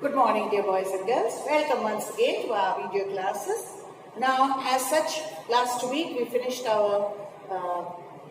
Good morning, dear boys and girls. Welcome once again to our video classes. Now, as such, last week we finished our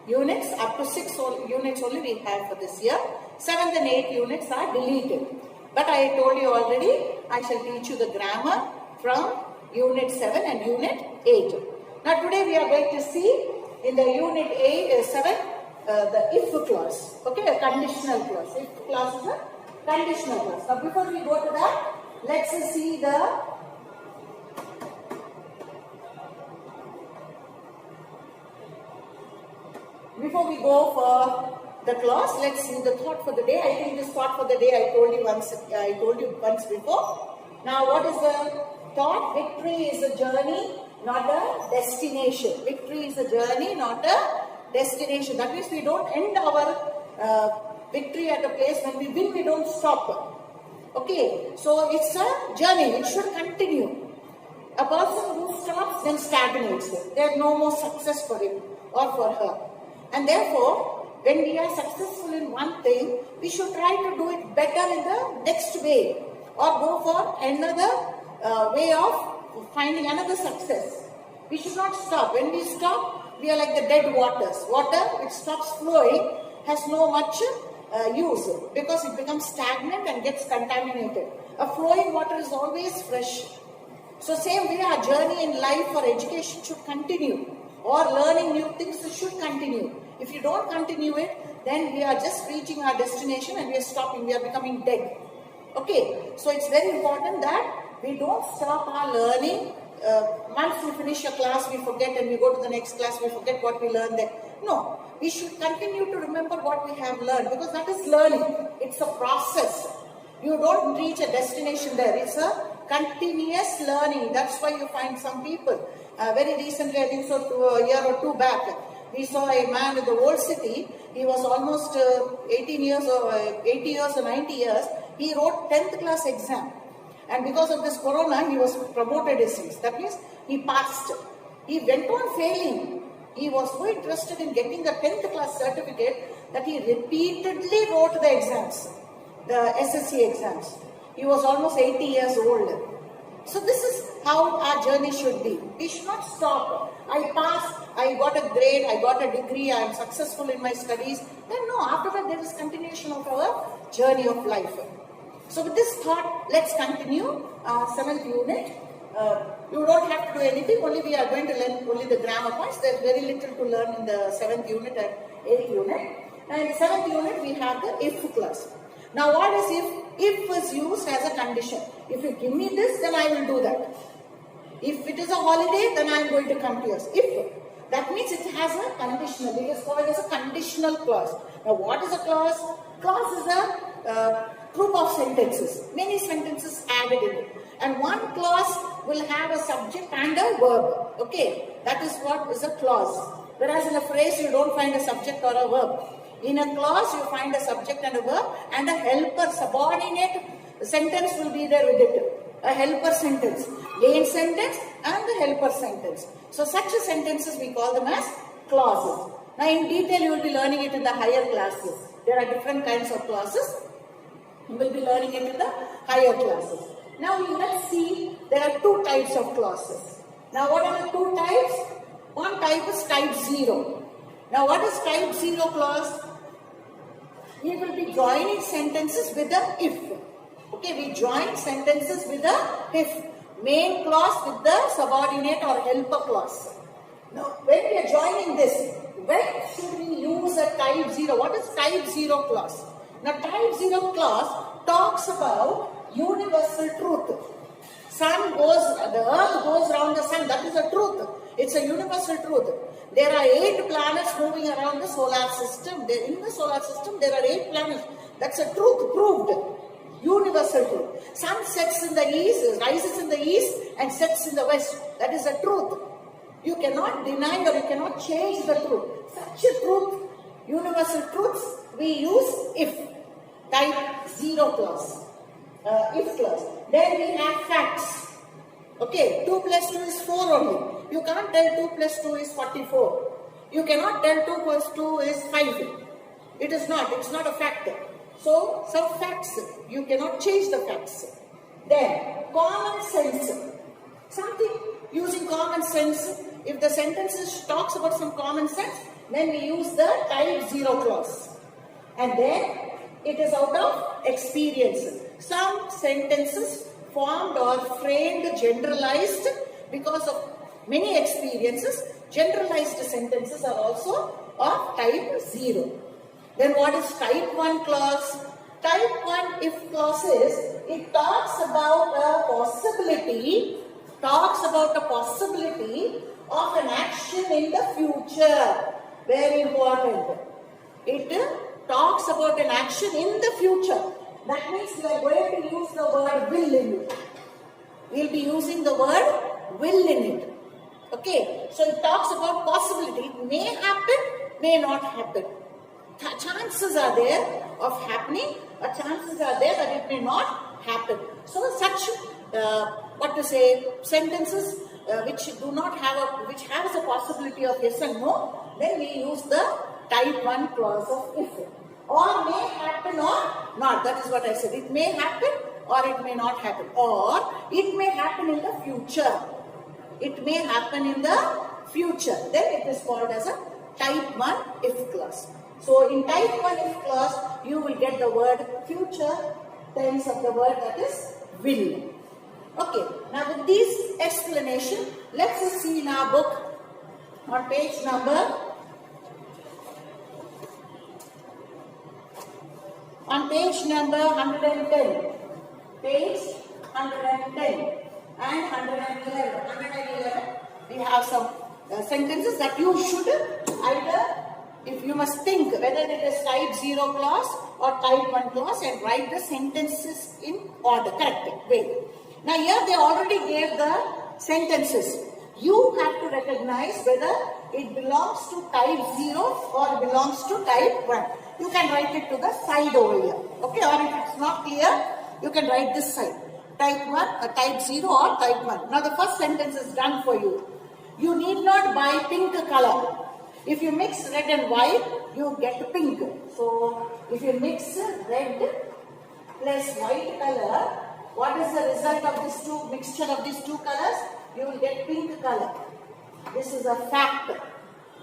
units. Up to 6 units only we have for this year. 7th and 8th units are deleted. But I told you already, I shall teach you the grammar from Unit 7 and Unit 8. Now, today we are going to see in the Unit 7 the if clause. Okay, a conditional clause. If clause is a conditional clause. Now, before we go to that, let's see before we go for the clause, let's see the thought for the day. I think this thought for the day I told you once before. Now, what is the thought? Victory is a journey, not a destination. Victory is a journey, not a destination. That means we don't end our victory at a place. When we win, we don't stop. Okay, so it's a journey. It should continue. A person who stops then stagnates. There is no more success for him or for her. And therefore, when we are successful in one thing, we should try to do it better in the next way, or go for another way of finding another success. We should not stop. When we stop, we are like the dead waters. Water which stops flowing has no much use because it becomes stagnant and gets contaminated. A flowing water is always fresh. So same way our journey in life for education should continue, or learning new things should continue. If you don't continue it, then we are just reaching our destination and we are stopping, we are becoming dead. Okay, so it's very important that we don't stop our learning. Once we finish a class, we forget, and we go to the next class, we forget what we learned there. No, we should continue to remember what we have learned, because that is learning. It's a process. You don't reach a destination there. It's a continuous learning. That's why you find some people. Very recently, I think so, a year or two back, we saw a man in the old city. He was almost 80 years or 90 years. He wrote 10th class exam. And because of this corona, he was promoted as since. That means he passed. He went on failing. He was so interested in getting the 10th class certificate that he repeatedly wrote the exams, the SSC exams. He was almost 80 years old. So this is how our journey should be. We should not stop. I passed, I got a grade, I got a degree, I am successful in my studies. Then no, after that there is continuation of our journey of life. So with this thought, let's continue our 7th unit. You don't have to do anything, only we are going to learn only the grammar points. There is very little to learn in the 7th unit and 8th unit. And in the 7th unit, we have the if clause. Now what is if? If is used as a condition. If you give me this, then I will do that. If it is a holiday, then I am going to come to yours. If. That means it has a conditional. It is called as a conditional clause. Now what is a clause? Clause is a group of sentences. Many sentences added in it. And one clause will have a subject and a verb. Okay. That is what is a clause. Whereas in a phrase, you don't find a subject or a verb. In a clause, you find a subject and a verb, and a helper, subordinate sentence will be there with it. A helper sentence, main sentence and the helper sentence. So such sentences we call them as clauses. Now in detail you will be learning it in the higher classes. There are different kinds of clauses. You will be learning it in the higher classes. Now let's see, there are two types of clauses. Now what are the two types? One type is type 0. Now what is type 0 clause? We will be joining sentences with a if. Okay, we join sentences with a if. Main clause with the subordinate or helper clause. Now when we are joining this, when should we use a type 0? What is type 0 clause? Now type 0 clause talks about universal truth. The earth goes around the sun. That is the truth. It's a universal truth. There are 8 planets moving around the solar system. In the solar system, there are 8 planets. That's a truth proved. Universal truth. Sun sets in the east, rises in the east and sets in the west. That is the truth. You cannot deny or you cannot change the truth. Such a truth, universal truths, we use if. Type 0 clause. If clause. Then we have facts. Okay, 2 plus 2 is 4 only. You can't tell 2 plus 2 is 44. You cannot tell 2 plus 2 is 5. It is not. It's not a factor. So, some facts, you cannot change the facts. Then common sense. Something using common sense. If the sentence talks about some common sense, then we use the type 0 clause. And then it is out of experience. Some sentences formed or framed generalized because of many experiences. Generalized sentences are also of type 0. Then what is type 1 clause? Type 1 if clause is, it talks about a possibility of an action in the future. Very important. It talks about an action in the future. That means we are going to use the word will in it. We will be using the word will in it. Okay. So it talks about possibility. It may happen, may not happen. Chances are there of happening, or chances are there that it may not happen. So such sentences which do not have which has a possibility of yes and no, then we use the type 1 clause of if. Or may happen or not. That is what I said. It may happen or it may not happen. Or it may happen in the future. It may happen in the future. Then it is called as a type 1 if clause. So in type 1 if clause, you will get the word future tense of the word, that is will. Okay. Now with this explanation, let's just see in our book on page number 110. Page 110 and 111. We have some sentences that you should either, if you must think whether it is type 0 clause or type 1 clause, and write the sentences in order, correct way. Now here they already gave the sentences. You have to recognize whether it belongs to type 0 or belongs to type 1. You can write it to the side over here. Okay, or if it's not clear, you can write this side. Type 1, type 0 or type 1. Now the first sentence is done for you. You need not buy pink color. If you mix red and white, you get pink. So if you mix red plus white color, what is the result of this mixture of these two colors? You will get pink color. This is a fact.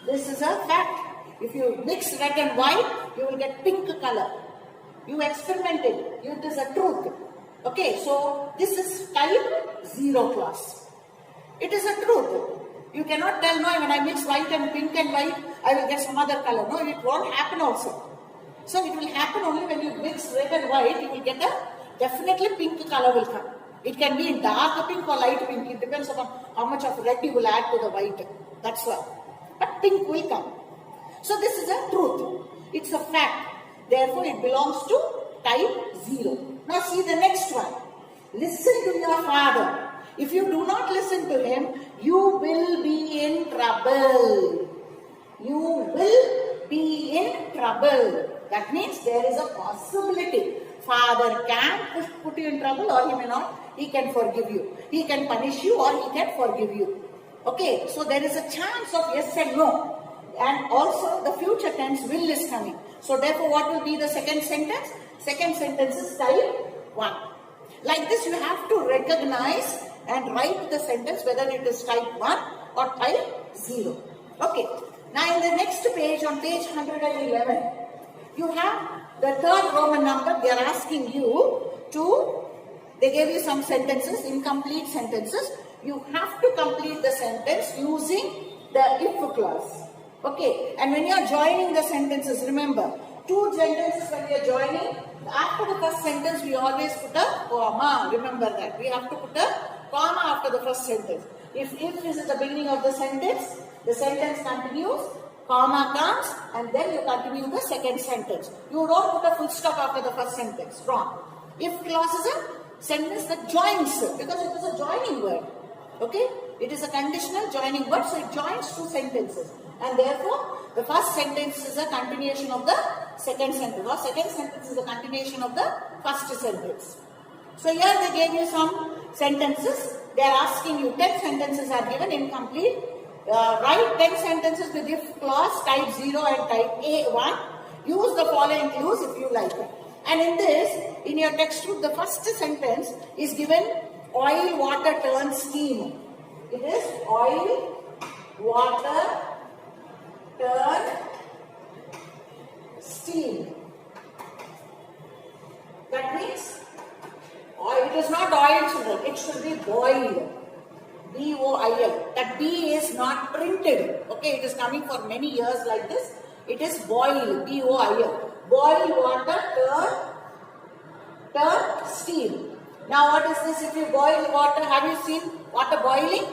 This is a fact. If you mix red and white, you will get pink color. You experimented. It is a truth. Okay, so this is type 0 clause. It is a truth. You cannot tell, no, when I mix white and pink and white, I will get some other color. No, it won't happen also. So it will happen only when you mix red and white, you will get a definitely pink color will come. It can be dark pink or light pink. It depends upon how much of red you will add to the white. That's why. But pink will come. So this is a truth. It's a fact. Therefore, it belongs to type 0. Now see the next one. Listen to your father. If you do not listen to him, you will be in trouble. You will be in trouble. That means there is a possibility. Father can put you in trouble or he may not. He can forgive you. He can punish you or he can forgive you. Okay, so there is a chance of yes and no. And also the future tense will is coming. So therefore what will be the second sentence? Second sentence is type 1. Like this you have to recognize and write the sentence whether it is type 1 or type 0. Okay. Now in the next page, on page 111, you have the third Roman number. They are asking you to, they gave you some sentences, incomplete sentences. You have to complete the sentence using the if clause. Okay. And when you are joining the sentences, remember, two sentences when you are joining, after the first sentence we always put a comma. Remember that. We have to put a comma after the first sentence. If is at the beginning of the sentence continues, comma comes, and then you continue the second sentence. You don't put a full stop after the first sentence. Wrong. If clause is a sentence that joins, because it is a joining word. Okay? It is a conditional joining word, so it joins two sentences. And therefore, the first sentence is a continuation of the second sentence, or second sentence is a continuation of the first sentence. So here they gave you some sentences. They are asking you 10 sentences are given incomplete. Write 10 sentences with if clause type 0 and type A1. Use the following clues if you like it. And in this, in your textbook, the first sentence is given oil, water, turn, steam. It is oil, water, turn, steam. That means oil. It is not oil, children. It should be boil. B-O-I-L. That B is not printed. Okay, it is coming for many years like this. It is boil. B-O-I-L. Boil water, turn steam. Now what is this? If you boil water, have you seen water boiling?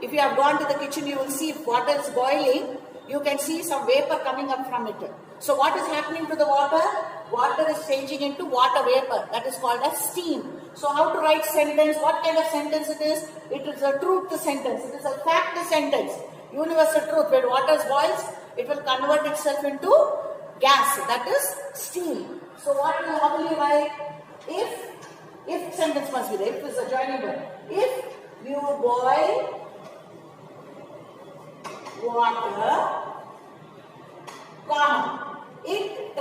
If you have gone to the kitchen, you will see if water is boiling, you can see some vapor coming up from it. So what is happening to the water? Water is changing into water vapor. That is called as steam. So how to write sentence? What kind of sentence it is? It is a truth sentence. It is a fact sentence. Universal truth. When water boils, it will convert itself into gas. That is steam. So how will you write? If sentence must be there. If is a joining word. If you boil water, comma, it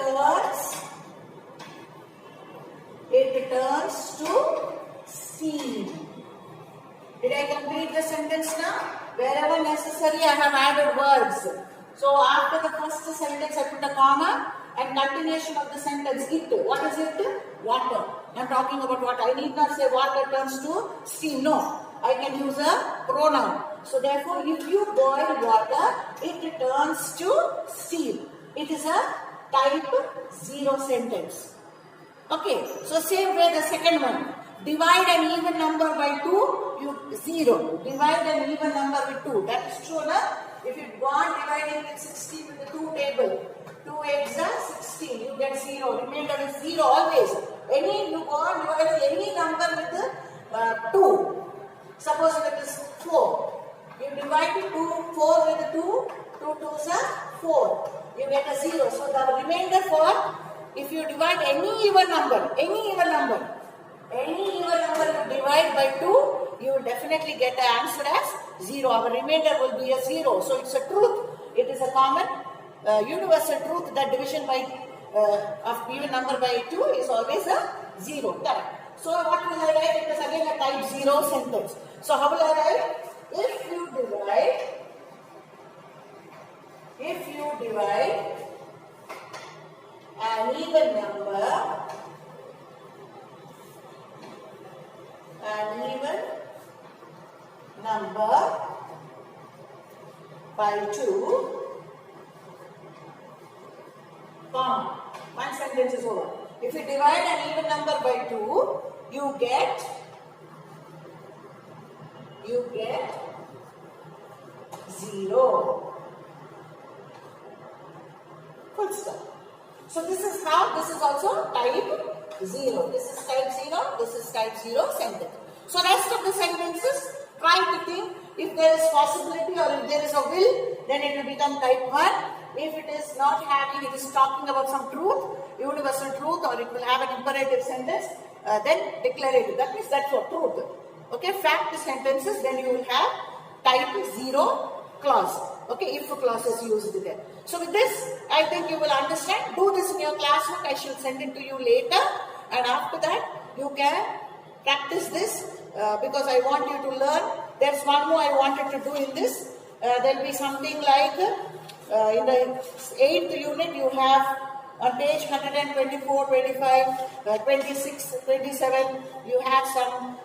turns to steam. Did I complete the sentence now? Wherever necessary, I have added words. So after the first sentence, I put a comma and continuation of the sentence. It. What is it? Water. I am talking about water. I need not say water turns to steam. No. I can use a pronoun. So therefore, if you boil water, it turns to steam. It is a type 0 sentence. Okay. So same way the second one. Divide an even number by 2, 0. Divide an even number with 2. That is true enough. If you go on dividing with 16 with the 2 table, 2 eggs are 16. You get 0. Remainder is 0 always. You go on dividing any number with 2. Suppose if it is 4. You divide 4 with 2. 2 2s are 4. You get a 0. So the remainder for, if you divide any even number you divide by 2, you will definitely get the answer as 0. Our remainder will be a 0. So it's a truth. It is a common universal truth that division by of even number by 2 is always a 0. Correct. So what will I write? It is again a type 0 sentence. So how will I write? If you divide an even number by 2, comma, one sentence is over. If you divide an even number by 2, you get 0. Full stop. So this is how, this is also type 0. This is type 0, this is type 0 sentence. So rest of the sentences, try to think if there is possibility or if there is a will, then it will become type 1. If it is not having, it is talking about some truth, universal truth, or it will have an imperative sentence, then declarative. That means that's for truth. Okay, fact sentences, then you will have type 0 clause. Okay, if clause is used there. So with this, I think you will understand. Do this in your classwork. I shall send it to you later. And after that, you can practice this because I want you to learn. There's one more I wanted to do in this. There will be something like in the 8th unit, you have on page 124, 25, 26, 27, you have some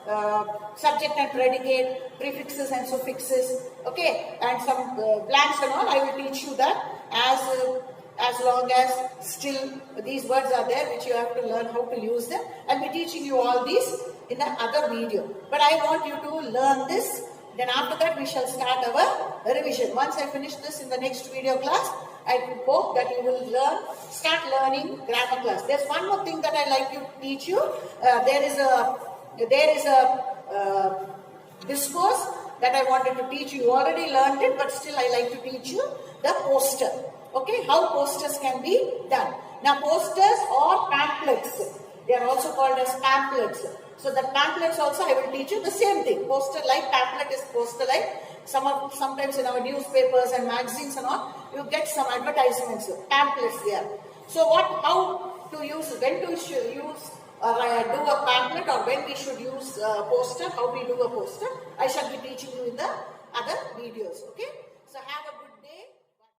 subject and predicate, prefixes and suffixes, okay, and some blanks and all. I will teach you that as long as still these words are there, which you have to learn how to use them. I'll be teaching you all these in the other video. But I want you to learn this. Then after that, we shall start our revision. Once I finish this in the next video class, I hope that you will start learning grammar class. There's one more thing that I like to teach you. There is a discourse that I wanted to teach you. You already learned it, but still I like to teach you the poster. Okay, how posters can be done. Now posters or pamphlets, they are also called as pamphlets. So the pamphlets also I will teach you the same thing. Poster like, pamphlet is poster like. Sometimes in our newspapers and magazines and all, you get some advertisements, pamphlets there. So how to use, when to use do a pamphlet, or when we should use a poster, how we do a poster. I shall be teaching you in the other videos. Okay. So have a good